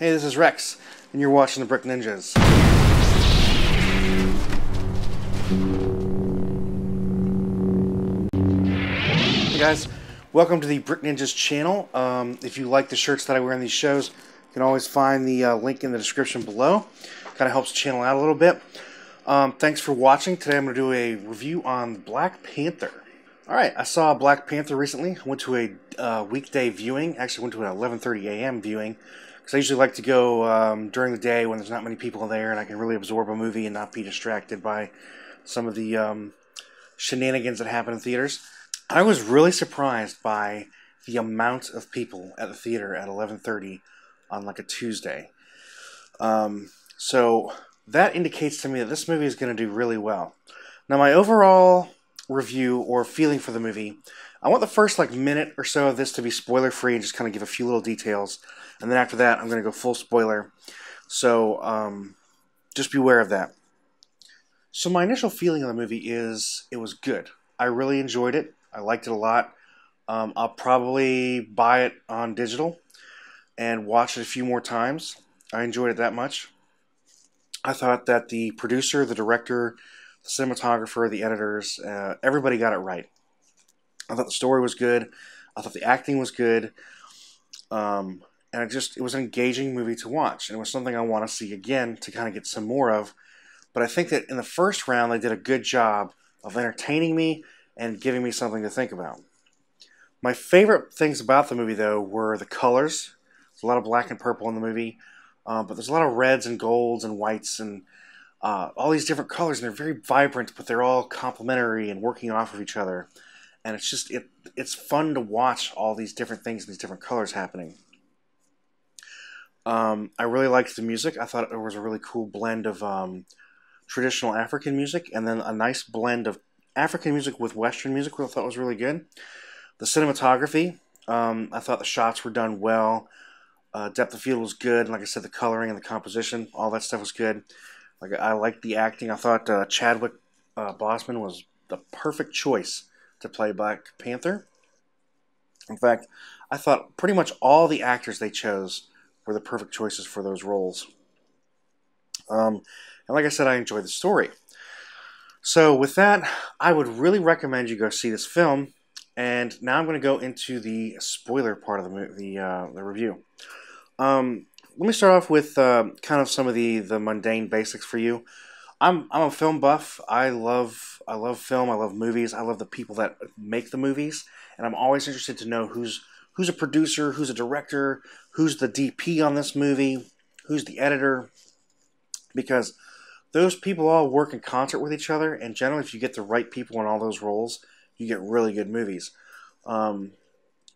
Hey, this is Rex, and you're watching the Brick Ninjas. Hey guys, welcome to the Brick Ninjas channel. If you like the shirts that I wear in these shows, you can always find the link in the description below. Kind of helps the channel out a little bit. Thanks for watching. Today I'm going to do a review on Black Panther. Alright, I saw Black Panther recently. I went to a weekday viewing. Actually went to an 11:30 a.m. viewing. Because I usually like to go during the day when there's not many people there and I can really absorb a movie and not be distracted by some of the shenanigans that happen in theaters. I was really surprised by the amount of people at the theater at 11:30 on like a Tuesday. So that indicates to me that this movie is going to do really well. Now my overall review or feeling for the movie, I want the first like minute or so of this to be spoiler free and just kind of give a few little details, and then after that I'm going to go full spoiler, so just beware of that. So my initial feeling of the movie is it was good. I really enjoyed it. I liked it a lot. I'll probably buy it on digital and watch it a few more times. I enjoyed it that much. I thought that the producer, the director, the cinematographer, the editors, everybody got it right. I thought the story was good. I thought the acting was good. And it was an engaging movie to watch. And it was something I want to see again to kind of get some more of. But I think that in the first round, they did a good job of entertaining me and giving me something to think about. My favorite things about the movie, though, were the colors. There's a lot of black and purple in the movie. But there's a lot of reds and golds and whites and all these different colors. And they're very vibrant, but they're all complementary and working off of each other. And it's just, it's fun to watch all these different things, these different colors happening. I really liked the music. I thought it was a really cool blend of traditional African music and then a nice blend of African music with Western music, which I thought was really good. The cinematography, I thought the shots were done well. Depth of field was good. And like I said, the coloring and the composition, all that stuff was good. Like I liked the acting. I thought Chadwick Boseman was the perfect choice to play Black Panther. In fact, I thought pretty much all the actors they chose were the perfect choices for those roles. And like I said, I enjoyed the story. So with that, I would really recommend you go see this film. And now I'm going to go into the spoiler part of the review. Let me start off with kind of some of the mundane basics for you. I'm a film buff. I love film. I love movies. I love the people that make the movies, and I'm always interested to know who's a producer, who's a director, who's the DP on this movie, who's the editor, because those people all work in concert with each other, and generally if you get the right people in all those roles, you get really good movies. One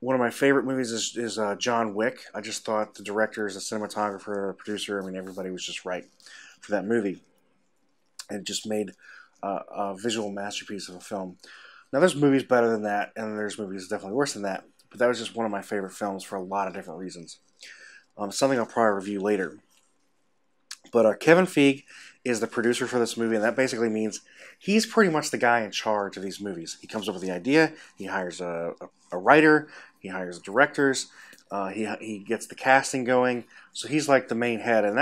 of my favorite movies is John Wick. I just thought the directors, the cinematographer, the producer, I mean everybody was just right for that movie. And it just made a visual masterpiece of a film. Now there's movies better than that, and there's movies definitely worse than that, but that was just one of my favorite films for a lot of different reasons. Something I'll probably review later. But Kevin Feige is the producer for this movie, and that basically means he's pretty much the guy in charge of these movies. He comes up with the idea, he hires a writer, he hires directors, he gets the casting going, so he's like the main head, and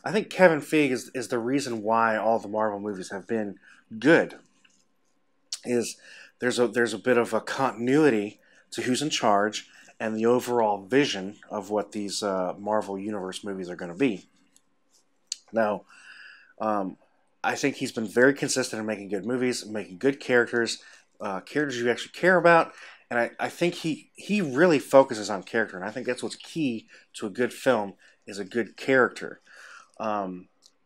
I think Kevin Feige is the reason why all the Marvel movies have been good. There's a bit of a continuity to who's in charge and the overall vision of what these Marvel Universe movies are going to be. Now, I think he's been very consistent in making good movies, making good characters, characters you actually care about, and I think he really focuses on character, and I think that's what's key to a good film is a good character.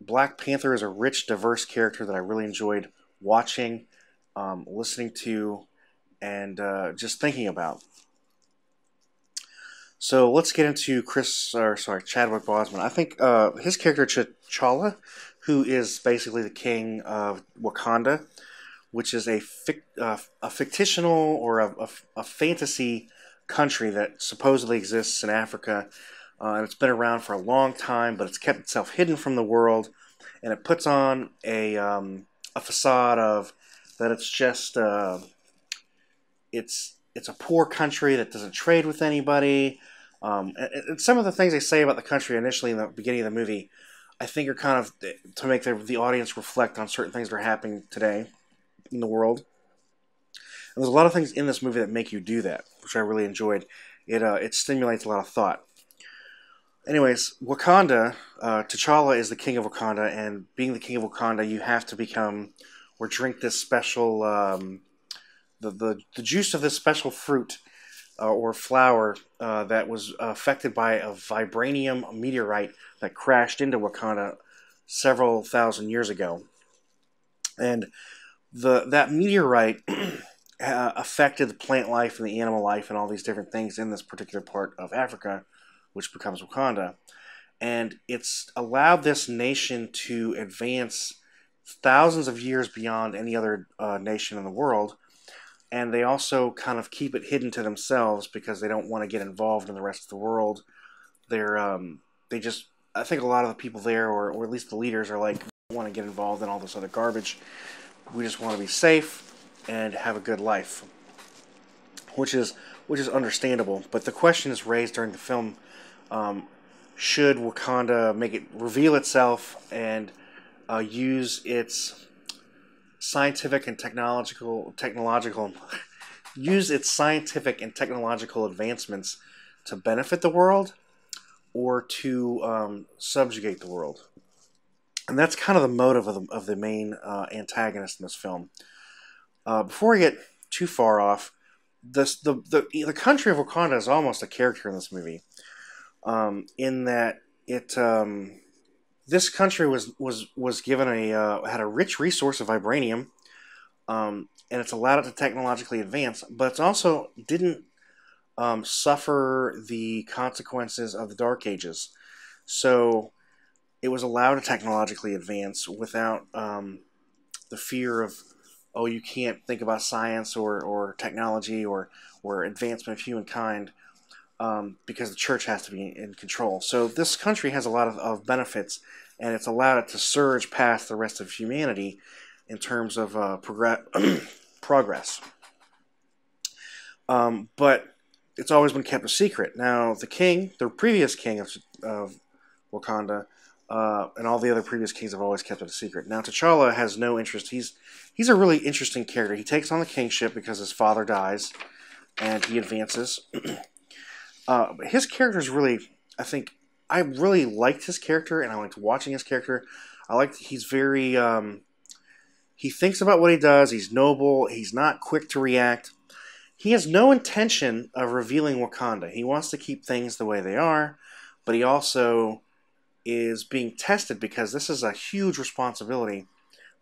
Black Panther is a rich, diverse character that I really enjoyed watching, listening to, and just thinking about. So let's get into Chadwick Boseman. I think his character T'Challa, who is basically the king of Wakanda, which is a fictional or a fantasy country that supposedly exists in Africa. And it's been around for a long time, but it's kept itself hidden from the world, and it puts on a facade of that it's just it's a poor country that doesn't trade with anybody. And some of the things they say about the country initially in the beginning of the movie, I think are kind of to make the audience reflect on certain things that are happening today in the world. And there's a lot of things in this movie that make you do that, which I really enjoyed. It stimulates a lot of thought. Anyways, Wakanda, T'Challa is the king of Wakanda, and being the king of Wakanda, you have to become or drink this special, the juice of this special fruit or flower that was affected by a vibranium meteorite that crashed into Wakanda several thousand years ago. And that meteorite affected the plant life and the animal life and all these different things in this particular part of Africa, which becomes Wakanda. And it's allowed this nation to advance thousands of years beyond any other nation in the world. And they also kind of keep it hidden to themselves because they don't want to get involved in the rest of the world. They just, I think a lot of the people there, or at least the leaders, are like, we don't want to get involved in all this other garbage. We just want to be safe and have a good life, which is understandable. But the question is raised during the film: should Wakanda reveal itself and use its scientific and technological use its scientific and technological advancements to benefit the world, or to subjugate the world? And that's kind of the motive of the main antagonist in this film. Before I get too far off, the country of Wakanda is almost a character in this movie, in that this country was given had a rich resource of vibranium, and it's allowed it to technologically advance, but it also didn't suffer the consequences of the Dark Ages. So it was allowed to technologically advance without the fear of, oh, you can't think about science or technology or advancement of humankind because the church has to be in control. So this country has a lot of benefits, and it's allowed it to surge past the rest of humanity in terms of progress. But it's always been kept a secret. Now, the previous king of Wakanda, and all the other previous kings have always kept it a secret. Now, T'Challa has no interest. He's a really interesting character. He takes on the kingship because his father dies, and he advances. His character is really, I really liked his character, and I liked watching his character. He's very, he thinks about what he does. He's noble. He's not quick to react. He has no intention of revealing Wakanda. He wants to keep things the way they are, but he also is being tested because this is a huge responsibility,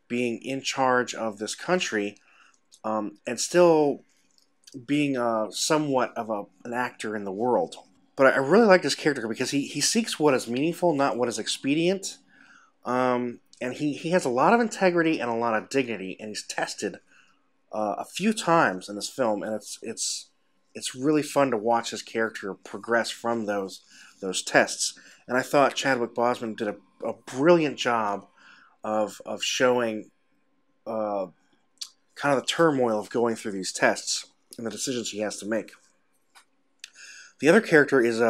being in charge of this country, and still being somewhat of an actor in the world. But I really like this character because he seeks what is meaningful, not what is expedient. And he has a lot of integrity and a lot of dignity, and he's tested a few times in this film, and it's really fun to watch his character progress from those tests. And I thought Chadwick Boseman did a brilliant job of showing kind of the turmoil of going through these tests and the decisions he has to make. The other character is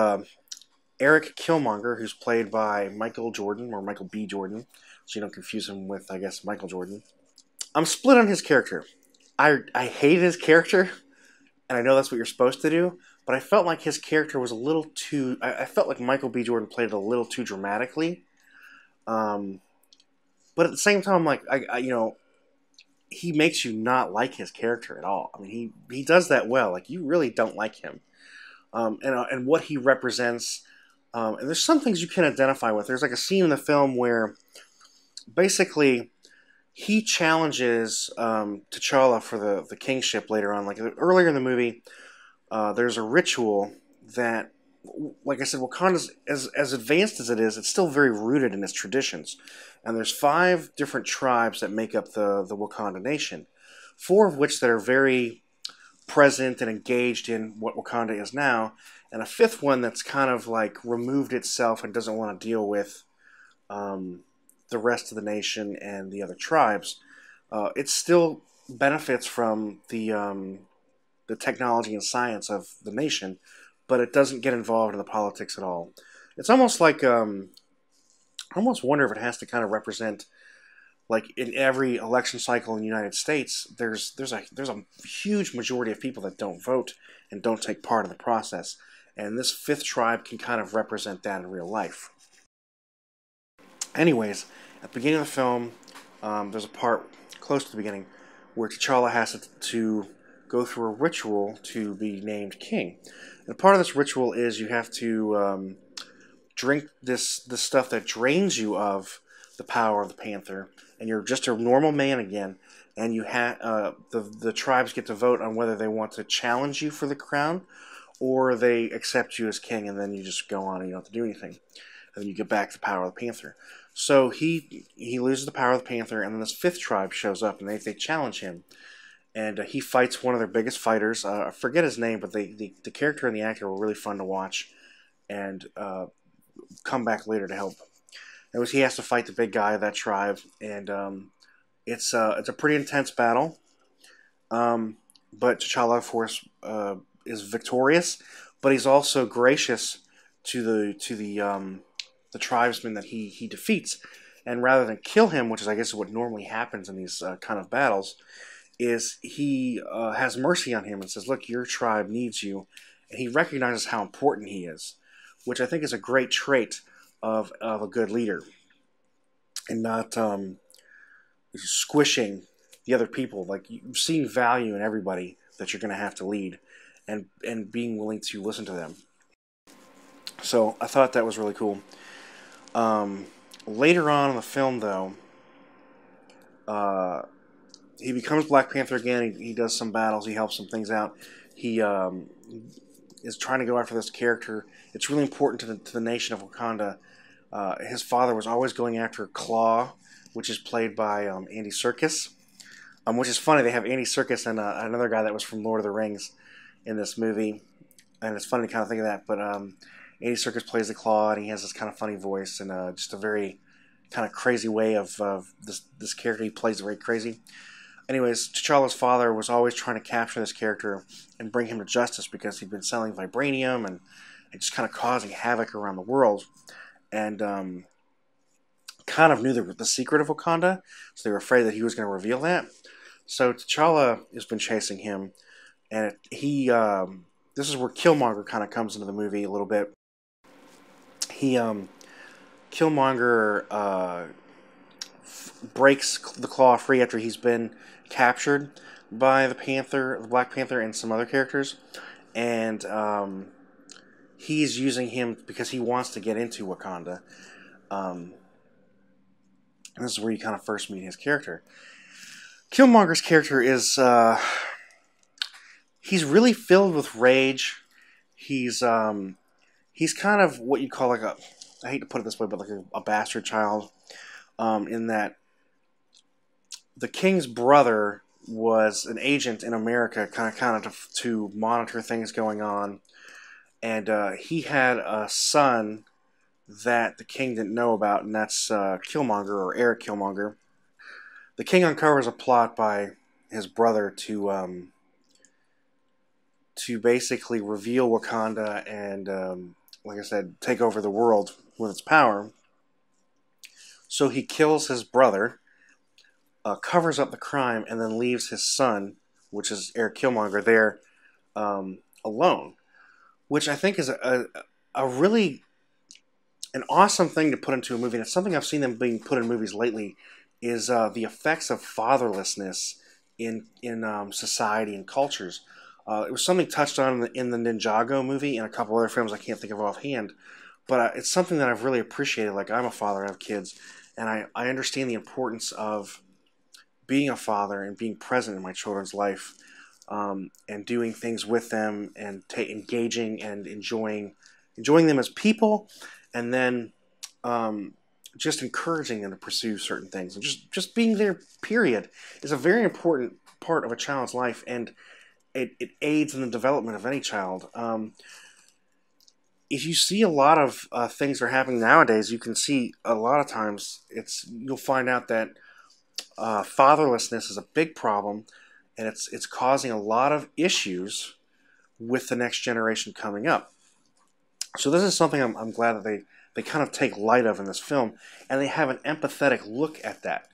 Erik Killmonger, who's played by Michael Jordan, or Michael B. Jordan, so you don't confuse him with, I guess, Michael Jordan. I'm split on his character. I hated his character, and I know that's what you're supposed to do, but I felt like his character was a little too... I felt like Michael B. Jordan played it a little too dramatically. But at the same time, like, he makes you not like his character at all. I mean, he does that well. Like, you really don't like him. And what he represents. And there's some things you can identify with. There's like a scene in the film where basically he challenges T'Challa for the kingship later on. Like, earlier in the movie, there's a ritual that, like I said, Wakanda's, as advanced as it is, it's still very rooted in its traditions. And there's 5 different tribes that make up the Wakanda nation. 4 of which that are very present and engaged in what Wakanda is now. And a 5th one that's kind of like removed itself and doesn't want to deal with the rest of the nation and the other tribes. It still benefits from the technology and science of the nation, but it doesn't get involved in the politics at all. It's almost like I almost wonder if it has to kind of represent, like, in every election cycle in the United States, there's a huge majority of people that don't vote and don't take part in the process, and this fifth tribe can kind of represent that in real life. Anyways, at the beginning of the film, there's a part close to the beginning where T'Challa has to go through a ritual to be named king. And part of this ritual is you have to drink this stuff that drains you of the power of the Panther, and you're just a normal man again. And the tribes get to vote on whether they want to challenge you for the crown, or they accept you as king, and then you just go on and you don't have to do anything. And then you get back the power of the Panther. So he loses the power of the Panther, and then this fifth tribe shows up, and they challenge him. And he fights one of their biggest fighters. I forget his name, but the character and the actor were really fun to watch, and come back later to help. He has to fight the big guy of that tribe, and it's a pretty intense battle. But T'Challa, of course, is victorious, but he's also gracious to the tribesmen that he defeats. And rather than kill him, which is, I guess, what normally happens in these kind of battles, is he has mercy on him and says, "Look, your tribe needs you," and he recognizes how important he is, which I think is a great trait of a good leader, and not squishing the other people. Like, seeing value in everybody that you're going to have to lead, and being willing to listen to them. So I thought that was really cool. Later on in the film, though, he becomes Black Panther again. He does some battles. He helps some things out. He is trying to go after this character. It's really important to the nation of Wakanda. His father was always going after Claw, which is played by Andy Serkis. Which is funny. They have Andy Serkis and another guy that was from Lord of the Rings in this movie. And it's funny to kind of think of that. But Andy Serkis plays the Claw, and he has this kind of funny voice and just a very kind of crazy way of this character. He plays very crazy. Anyways, T'Challa's father was always trying to capture this character and bring him to justice because he'd been selling vibranium and just kind of causing havoc around the world. And kind of knew the secret of Wakanda, so they were afraid that he was going to reveal that. So T'Challa has been chasing him, and this is where Killmonger kind of comes into the movie a little bit. Killmonger breaks the Claw free after he's been captured by the Black Panther, and some other characters, and he's using him because he wants to get into Wakanda. And this is where you kind of first meet his character. Killmonger's character is he's really filled with rage. He's kind of what you call like I hate to put it this way, but like a bastard child, in that the king's brother was an agent in America, kind of to monitor things going on, and he had a son that the king didn't know about, and that's Killmonger, or Erik Killmonger. The king uncovers a plot by his brother to basically reveal Wakanda and, like I said, take over the world with its power. So he kills his brother, covers up the crime, and then leaves his son, which is Erik Killmonger, there alone. Which I think is a really an awesome thing to put into a movie. And it's something I've seen them being put in movies lately, is the effects of fatherlessness in society and cultures. It was something touched on in the Ninjago movie and a couple other films I can't think of offhand. But it's something that I've really appreciated. Like, I'm a father, I have kids, and I understand the importance of being a father and being present in my children's life, and doing things with them, and engaging and enjoying them as people, and then just encouraging them to pursue certain things. And just being there, period, is a very important part of a child's life, and it aids in the development of any child. If you see a lot of things that are happening nowadays, you can see a lot of times you'll find out that fatherlessness is a big problem, and it's causing a lot of issues with the next generation coming up. So this is something I'm glad that they kind of take light of in this film, and they have an empathetic look at that.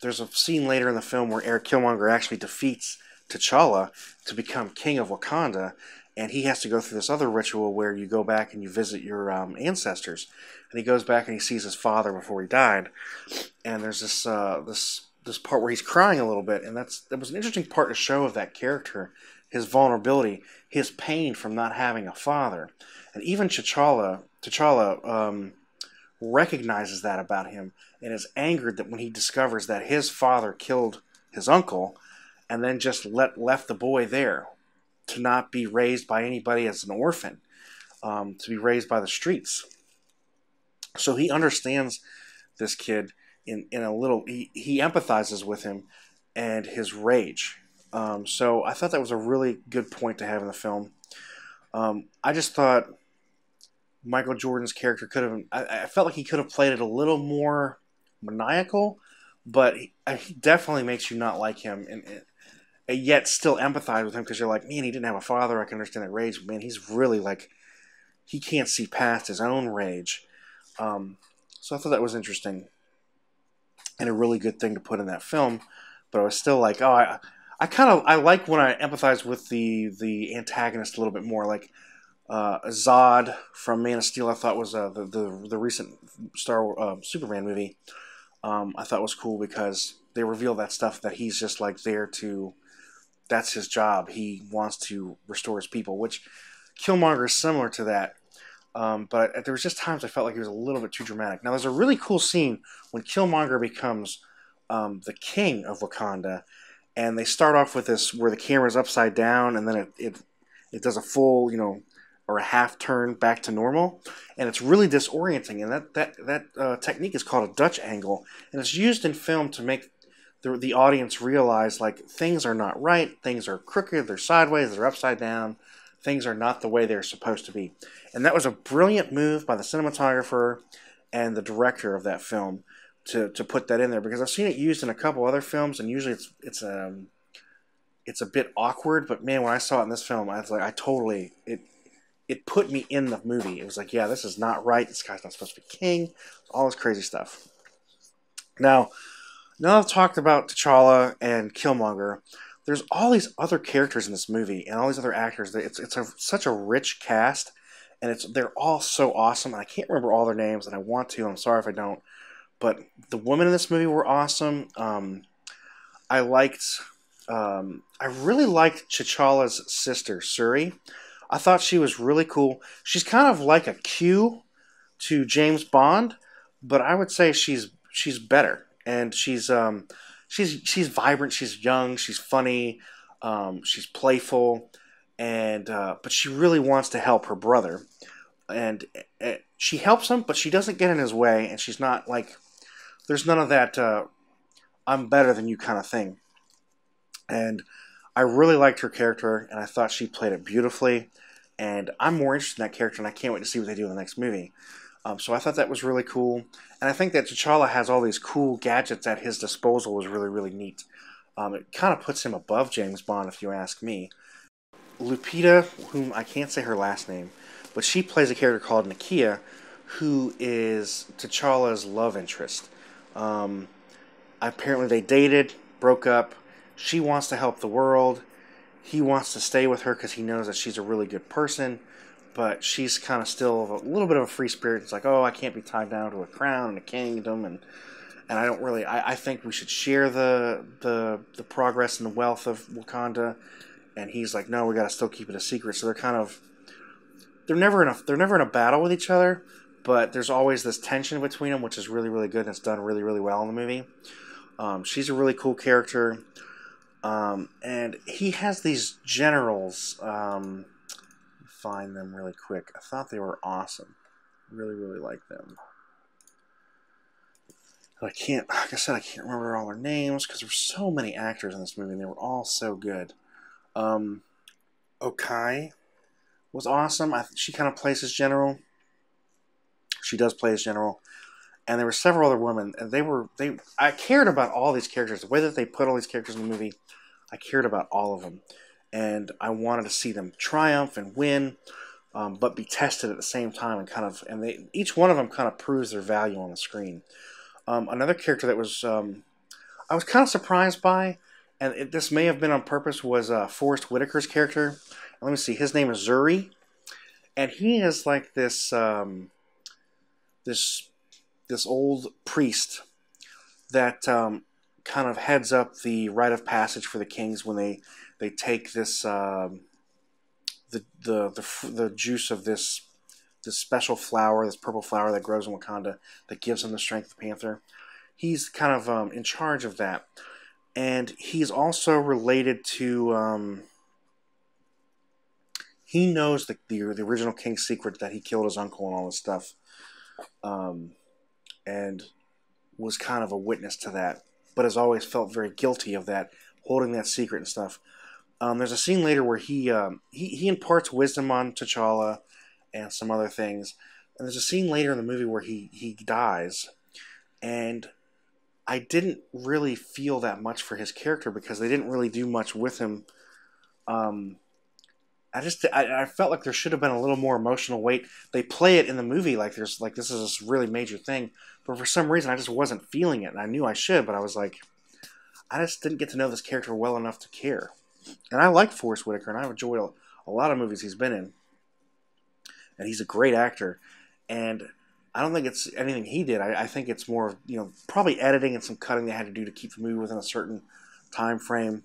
There's a scene later in the film where Erik Killmonger actually defeats T'Challa to become king of Wakanda, and he has to go through this other ritual where you go back and you visit your ancestors. And he goes back and he sees his father before he died, and there's this part where he's crying a little bit, and that was an interesting part to show of that character, his vulnerability, his pain from not having a father, and even T'Challa recognizes that about him and is angered that when he discovers that his father killed his uncle, and then just left the boy there to not be raised by anybody as an orphan, to be raised by the streets. So he understands this kid in a little. He empathizes with him and his rage. So I thought that was a really good point to have in the film. I just thought Michael Jordan's character could have. I felt like he could have played it a little more maniacal, but he definitely makes you not like him, and yet still empathize with him because you're like, man, he didn't have a father. I can understand that rage, but man, he's really like he can't see past his own rage. So I thought that was interesting and a really good thing to put in that film. But I was still like, oh, I like when I empathize with the antagonist a little bit more, like. Zod from Man of Steel, I thought was the recent Superman movie. I thought was cool because they reveal that stuff that he's just like there to. That's his job. He wants to restore his people, which Killmonger is similar to that. But there was just times I felt like he was a little bit too dramatic. Now there's a really cool scene when Killmonger becomes the king of Wakanda, and they start off with this where the camera's upside down, and then it does a full or a half turn back to normal, and it's really disorienting. And that technique is called a Dutch angle, and it's used in film to make the audience realize like things are not right, things are crooked, they're sideways, they're upside down, things are not the way they're supposed to be. And that was a brilliant move by the cinematographer and the director of that film to put that in there, because I've seen it used in a couple other films, and usually it's a bit awkward. But man, when I saw it in this film, I was like, it put me in the movie. It was like, yeah, this is not right. This guy's not supposed to be king. All this crazy stuff. Now I've talked about T'Challa and Killmonger. There's all these other characters in this movie and all these other actors. It's such a rich cast, and they're all so awesome. And I can't remember all their names, and I want to. I'm sorry if I don't. But the women in this movie were awesome. I really liked T'Challa's sister, Suri. I thought she was really cool. She's kind of like a Q to James Bond, but I would say she's better. And she's vibrant, she's young, she's funny, she's playful, and but she really wants to help her brother. And she helps him, but she doesn't get in his way, and she's not like there's none of that I'm better than you kind of thing. And I really liked her character, and I thought she played it beautifully. And I'm more interested in that character, and I can't wait to see what they do in the next movie. So I thought that was really cool. And I think that T'Challa has all these cool gadgets at his disposal was really, really neat. It kind of puts him above James Bond, if you ask me. Lupita, whom I can't say her last name, but she plays a character called Nakia, who is T'Challa's love interest. Apparently they dated, broke up. She wants to help the world. He wants to stay with her because he knows that she's a really good person, but she's kind of still a little bit of a free spirit. It's like, oh, I can't be tied down to a crown and a kingdom, and I don't really. I think we should share the progress and the wealth of Wakanda. And he's like, no, we got to still keep it a secret. So they're never in a battle with each other, but there's always this tension between them, which is really, really good, and it's done really, really well in the movie. She's a really cool character. And he has these generals. Find them really quick. I thought they were awesome. Really, really like them. But like I said, I can't remember all their names because there's so many actors in this movie, and they were all so good. Okai was awesome. She kind of plays his general. She does play his general. And there were several other women, and I cared about all these characters. The way that they put all these characters in the movie, I cared about all of them. And I wanted to see them triumph and win. but be tested at the same time, and they each one of them kind of proves their value on the screen. Another character that was I was kind of surprised by, and this may have been on purpose, was Forrest Whitaker's character. Let me see, his name is Zuri, and he is like this this old priest that kind of heads up the rite of passage for the kings when they take this the juice of this special flower, this purple flower that grows in Wakanda that gives him the strength of the panther. He's kind of in charge of that, and he's also related to. He knows the original king's secret that he killed his uncle and all this stuff, and was kind of a witness to that, but has always felt very guilty of that, holding that secret and stuff. There's a scene later where he imparts wisdom on T'Challa and some other things, and there's a scene later in the movie where he dies, and I didn't really feel that much for his character because they didn't really do much with him. I felt like there should have been a little more emotional weight. They play it in the movie like this is this really major thing, but for some reason I just wasn't feeling it, and I knew I should, but I was like, I just didn't get to know this character well enough to care. And I like Forrest Whitaker, and I've enjoyed a lot of movies he's been in, and he's a great actor. And I don't think it's anything he did. I think it's more, probably editing and some cutting they had to do to keep the movie within a certain time frame.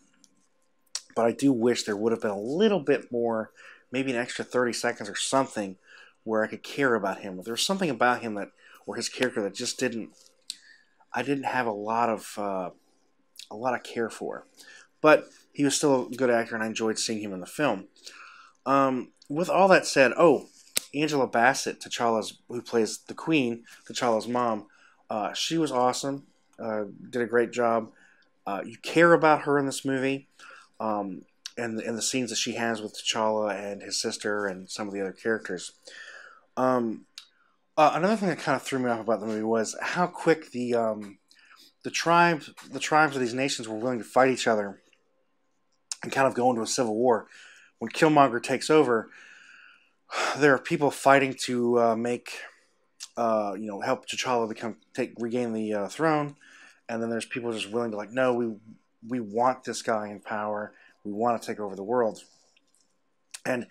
But I do wish there would have been a little bit more, maybe an extra 30 seconds or something, where I could care about him. There was something about him or his character that just I didn't have a lot of care for. But he was still a good actor, and I enjoyed seeing him in the film. With all that said, Angela Bassett, who plays the Queen, T'Challa's mom, she was awesome. Did a great job. You care about her in this movie, and the scenes that she has with T'Challa and his sister and some of the other characters. Another thing that kind of threw me off about the movie was how quick the tribes of these nations were willing to fight each other and kind of go into a civil war. When Killmonger takes over, there are people fighting to help T'Challa regain the throne, and then there's people just willing to no, we want this guy in power. We want to take over the world, and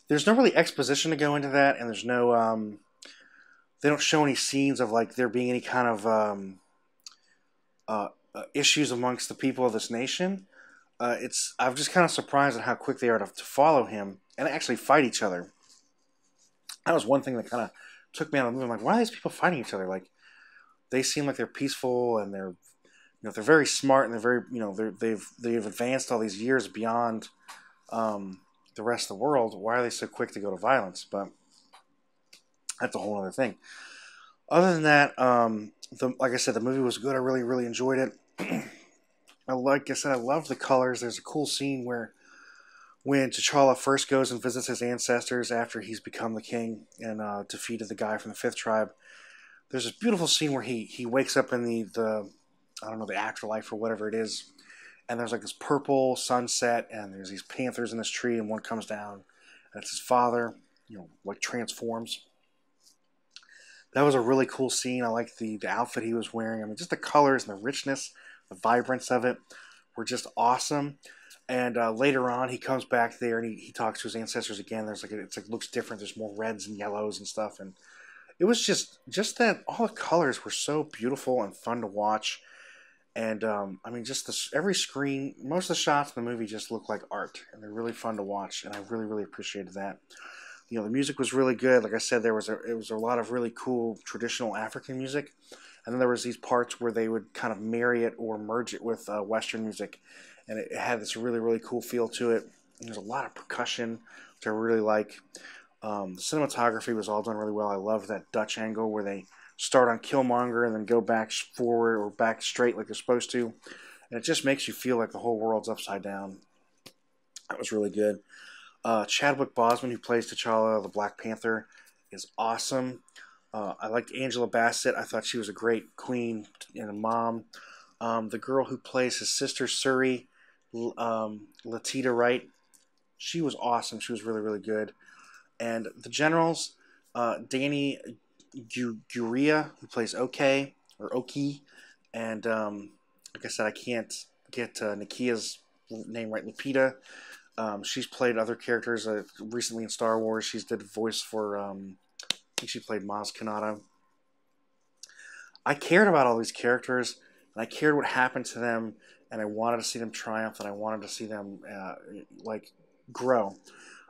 there's no really exposition to go into that, and there's no they don't show any scenes of there being any kind of issues amongst the people of this nation. I'm just kind of surprised at how quick they are to follow him and actually fight each other. That was one thing that kind of took me out of the movie. I'm like, why are these people fighting each other? They seem like they're peaceful, and they're very smart, and they're very they've advanced all these years beyond the rest of the world. Why are they so quick to go to violence? But that's a whole other thing. Other than that, like I said, the movie was good. I really, really enjoyed it. Like I said, I love the colors. There's a cool scene where when T'Challa first goes and visits his ancestors after he's become the king and defeated the guy from the 5th tribe. There's this beautiful scene where he wakes up in the I don't know, the afterlife or whatever it is, and there's this purple sunset, and there's these panthers in this tree, and one comes down, and it's his father, transforms. That was a really cool scene. I like the outfit he was wearing. I mean, just the colors and the richness, the vibrance of it were just awesome. And later on, he comes back there and he talks to his ancestors again. There's it looks different. There's more reds and yellows and stuff, and it was just that all the colors were so beautiful and fun to watch. And I mean, just every screen, most of the shots in the movie just look like art, and they're really fun to watch. And I really, really appreciated that. The music was really good. Like I said, it was a lot of really cool traditional African music, and then there was these parts where they would kind of marry it or merge it with Western music, and it had this really, really cool feel to it. And there's a lot of percussion, which I really like. The cinematography was all done really well. I love that Dutch angle where they start on Killmonger and then go back forward or back straight like they're supposed to, and it just makes you feel like the whole world's upside down. That was really good. Chadwick Boseman, who plays T'Challa, the Black Panther, is awesome. I liked Angela Bassett. I thought she was a great queen and a mom. The girl who plays his sister, Suri, Latita Wright, she was awesome. She was really, really good. And the generals, Danny Gurria, who plays OK, or Oki, and like I said, I can't get Nakia's name right, Lupita. She's played other characters recently in Star Wars. She's did voice for, I think she played Maz Kanata. I cared about all these characters, and I cared what happened to them, and I wanted to see them triumph, and I wanted to see them like grow.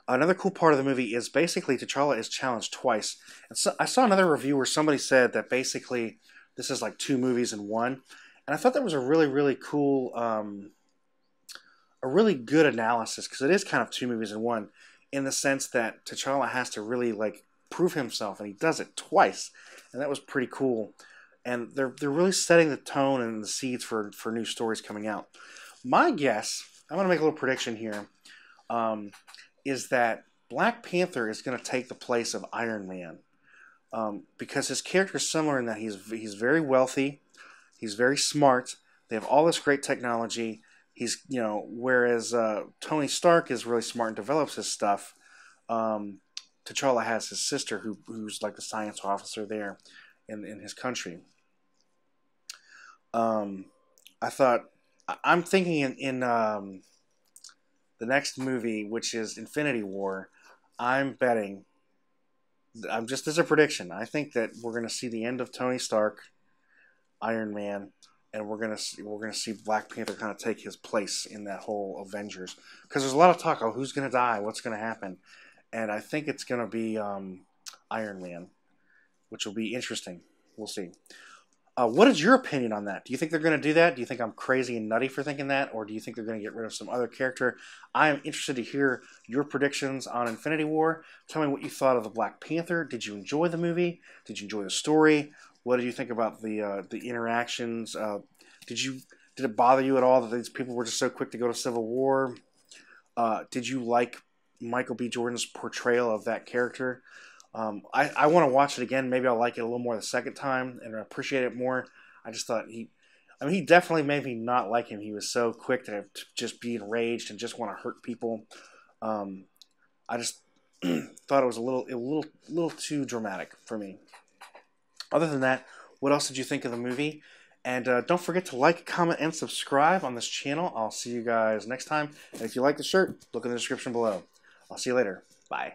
Another cool part of the movie is basically T'Challa is challenged twice. And so I saw another review where somebody said that basically this is like two movies in one, and I thought that was a really really cool, a really good analysis because it is kind of two movies in one, in the sense that T'Challa has to really like prove himself, and he does it twice, and that was pretty cool. And they're really setting the tone and the seeds for new stories coming out. My guess, I'm going to make a little prediction here, is that Black Panther is going to take the place of Iron Man, because his character is similar in that he's very wealthy, he's very smart. They have all this great technology. He's whereas Tony Stark is really smart and develops his stuff. T'Challa has his sister who's like the science officer there in his country. I thought I'm thinking in the next movie, which is Infinity War. I'm betting. I'm just as a prediction. I think that we're going to see the end of Tony Stark, Iron Man, and we're gonna see Black Panther kind of take his place in that whole Avengers, because there's a lot of talk. Oh, who's going to die? What's going to happen? And I think it's going to be Iron Man, which will be interesting. We'll see. What is your opinion on that? Do you think they're going to do that? Do you think I'm crazy and nutty for thinking that? Or do you think they're going to get rid of some other character? I am interested to hear your predictions on Infinity War. Tell me what you thought of the Black Panther. Did you enjoy the movie? Did you enjoy the story? What did you think about the interactions? Did it bother you at all that these people were just so quick to go to Civil War? Did you like Michael B. Jordan's portrayal of that character? I want to watch it again. Maybe I'll like it a little more the second time and appreciate it more. I just thought he definitely made me not like him. He was so quick to just be enraged and just want to hurt people. I just thought it was a little too dramatic for me. Other than that, what else did you think of the movie? And don't forget to like, comment, and subscribe on this channel. I'll see you guys next time. And if you like the shirt, look in the description below. I'll see you later. Bye.